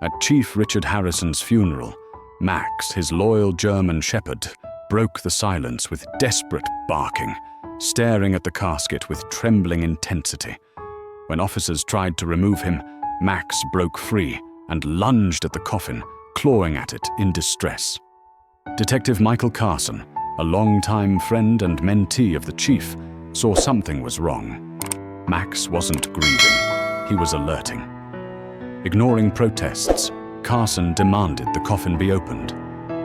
At Chief Richard Harrison's funeral, Max, his loyal German shepherd, broke the silence with desperate barking, staring at the casket with trembling intensity. When officers tried to remove him, Max broke free and lunged at the coffin, clawing at it in distress. Detective Michael Carson, a longtime friend and mentee of the chief, saw something was wrong. Max wasn't grieving, he was alerting. Ignoring protests, Carson demanded the coffin be opened.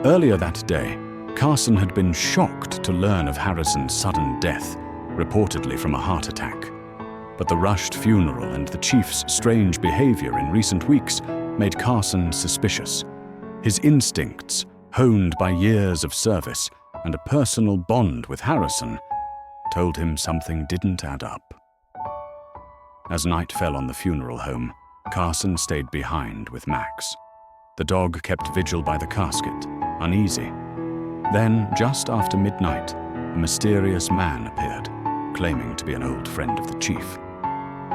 Earlier that day, Carson had been shocked to learn of Harrison's sudden death, reportedly from a heart attack. But the rushed funeral and the chief's strange behavior in recent weeks made Carson suspicious. His instincts, honed by years of service and a personal bond with Harrison, told him something didn't add up. As night fell on the funeral home, Carson stayed behind with Max. The dog kept vigil by the casket, uneasy. Then, just after midnight, a mysterious man appeared, claiming to be an old friend of the chief.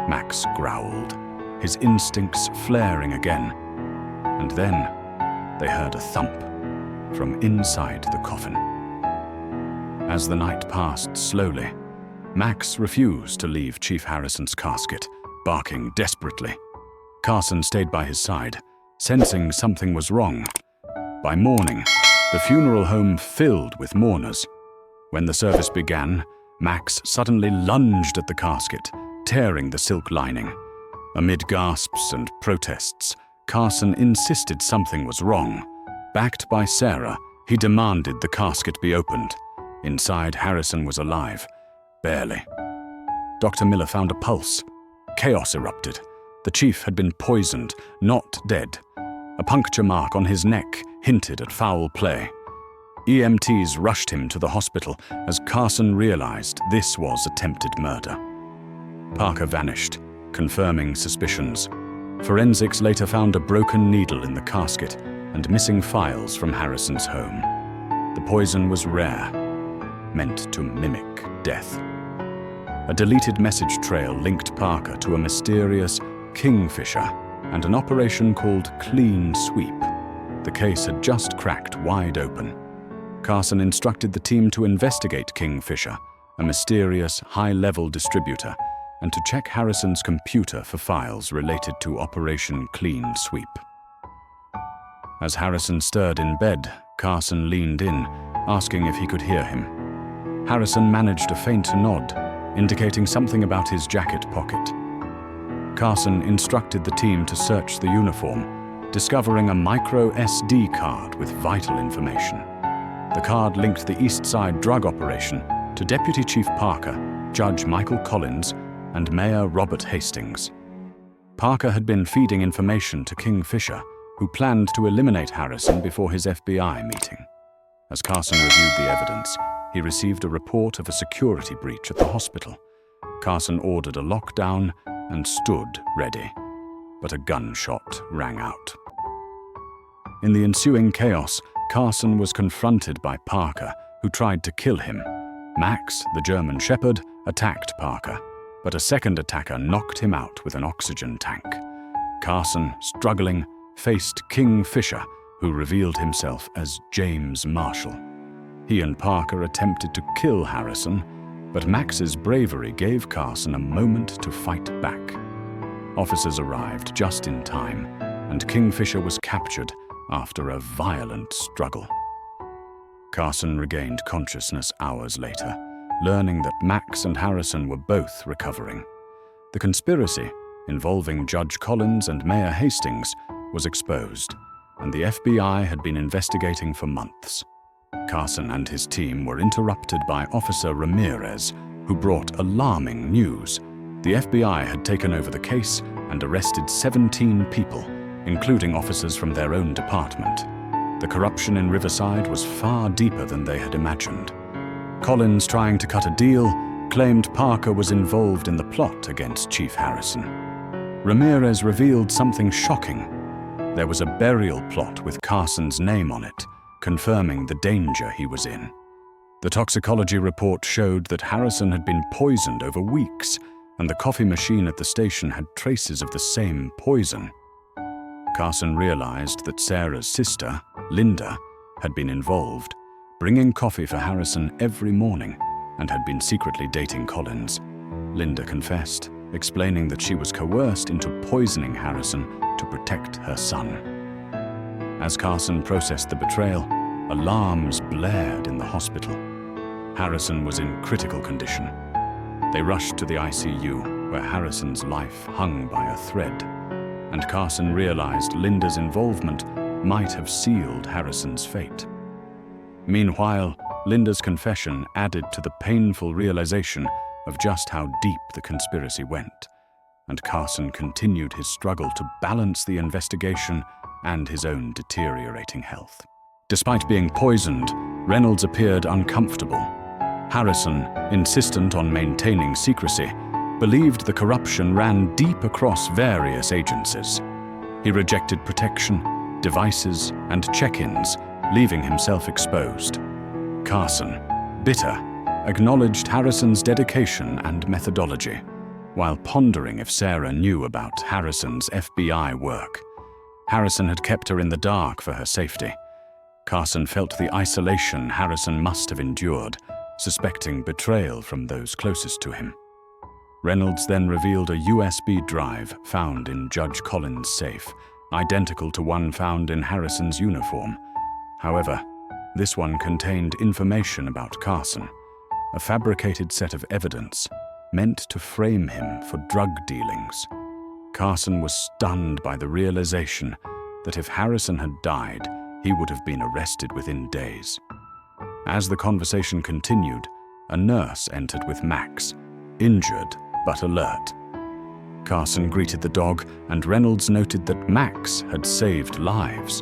Max growled, his instincts flaring again, and then they heard a thump from inside the coffin. As the night passed slowly, Max refused to leave Chief Harrison's casket, barking desperately. Carson stayed by his side, sensing something was wrong. By morning, the funeral home filled with mourners. When the service began, Max suddenly lunged at the casket, tearing the silk lining. Amid gasps and protests, Carson insisted something was wrong. Backed by Sarah, he demanded the casket be opened. Inside, Harrison was alive, barely. Dr. Miller found a pulse. Chaos erupted. The chief had been poisoned, not dead. A puncture mark on his neck hinted at foul play. EMTs rushed him to the hospital as Carson realized this was attempted murder. Parker vanished, confirming suspicions. Forensics later found a broken needle in the casket and missing files from Harrison's home. The poison was rare, meant to mimic death. A deleted message trail linked Parker to a mysterious Kingfisher and an operation called Clean Sweep. The case had just cracked wide open. Carson instructed the team to investigate Kingfisher, a mysterious high-level distributor, and to check Harrison's computer for files related to Operation Clean Sweep. As Harrison stirred in bed, Carson leaned in, asking if he could hear him. Harrison managed a faint nod, indicating something about his jacket pocket. Carson instructed the team to search the uniform, discovering a micro SD card with vital information. The card linked the East Side drug operation to Deputy Chief Parker, Judge Michael Collins, and Mayor Robert Hastings. Parker had been feeding information to Kingfisher, who planned to eliminate Harrison before his FBI meeting. As Carson reviewed the evidence, he received a report of a security breach at the hospital. Carson ordered a lockdown and stood ready, but a gunshot rang out. In the ensuing chaos, Carson was confronted by Parker, who tried to kill him. Max, the German shepherd, attacked Parker, but a second attacker knocked him out with an oxygen tank. Carson, struggling, faced Kingfisher, who revealed himself as James Marshall. He and Parker attempted to kill Harrison, but Max's bravery gave Carson a moment to fight back. Officers arrived just in time, and Kingfisher was captured after a violent struggle. Carson regained consciousness hours later, learning that Max and Harrison were both recovering. The conspiracy, involving Judge Collins and Mayor Hastings, was exposed, and the FBI had been investigating for months. Carson and his team were interrupted by Officer Ramirez, who brought alarming news. The FBI had taken over the case and arrested 17 people, including officers from their own department. The corruption in Riverside was far deeper than they had imagined. Collins, trying to cut a deal, claimed Parker was involved in the plot against Chief Harrison. Ramirez revealed something shocking. There was a burial plot with Carson's name on it, confirming the danger he was in. The toxicology report showed that Harrison had been poisoned over weeks, and the coffee machine at the station had traces of the same poison. Carson realized that Sarah's sister, Linda, had been involved, bringing coffee for Harrison every morning and had been secretly dating Collins. Linda confessed, explaining that she was coerced into poisoning Harrison to protect her son. As Carson processed the betrayal, alarms blared in the hospital. Harrison was in critical condition. They rushed to the ICU, where Harrison's life hung by a thread, and Carson realized Linda's involvement might have sealed Harrison's fate. Meanwhile, Linda's confession added to the painful realization of just how deep the conspiracy went, and Carson continued his struggle to balance the investigation and his own deteriorating health. Despite being poisoned, Reynolds appeared uncomfortable. Harrison, insistent on maintaining secrecy, believed the corruption ran deep across various agencies. He rejected protection, devices, and check-ins, leaving himself exposed. Carson, bitter, acknowledged Harrison's dedication and methodology, while pondering if Sarah knew about Harrison's FBI work. Harrison had kept her in the dark for her safety. Carson felt the isolation Harrison must have endured, suspecting betrayal from those closest to him. Reynolds then revealed a USB drive found in Judge Collins' safe, identical to one found in Harrison's uniform. However, this one contained information about Carson, a fabricated set of evidence meant to frame him for drug dealings. Carson was stunned by the realization that if Harrison had died, he would have been arrested within days. As the conversation continued, a nurse entered with Max, injured but alert. Carson greeted the dog, and Reynolds noted that Max had saved lives.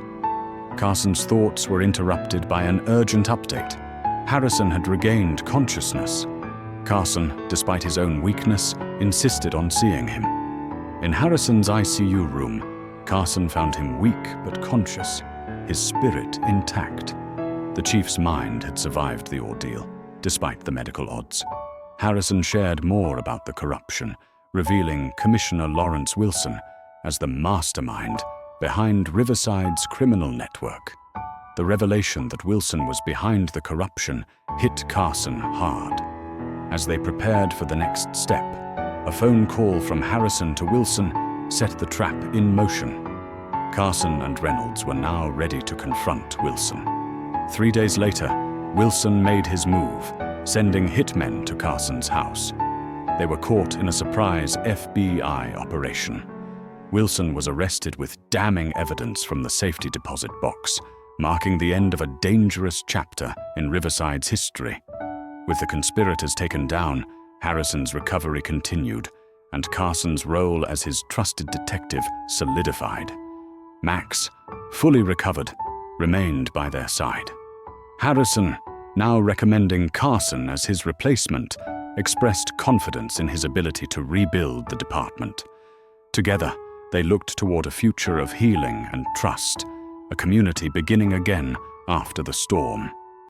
Carson's thoughts were interrupted by an urgent update. Harrison had regained consciousness. Carson, despite his own weakness, insisted on seeing him. In Harrison's ICU room, Carson found him weak but conscious, his spirit intact. The chief's mind had survived the ordeal, despite the medical odds. Harrison shared more about the corruption, revealing Commissioner Lawrence Wilson as the mastermind behind Riverside's criminal network. The revelation that Wilson was behind the corruption hit Carson hard. As they prepared for the next step, a phone call from Harrison to Wilson set the trap in motion. Carson and Reynolds were now ready to confront Wilson. 3 days later, Wilson made his move, sending hitmen to Carson's house. They were caught in a surprise FBI operation. Wilson was arrested with damning evidence from the safety deposit box, marking the end of a dangerous chapter in Riverside's history. With the conspirators taken down, Harrison's recovery continued, and Carson's role as his trusted detective solidified. Max, fully recovered, remained by their side. Harrison, now recommending Carson as his replacement, expressed confidence in his ability to rebuild the department. Together, they looked toward a future of healing and trust, a community beginning again after the storm.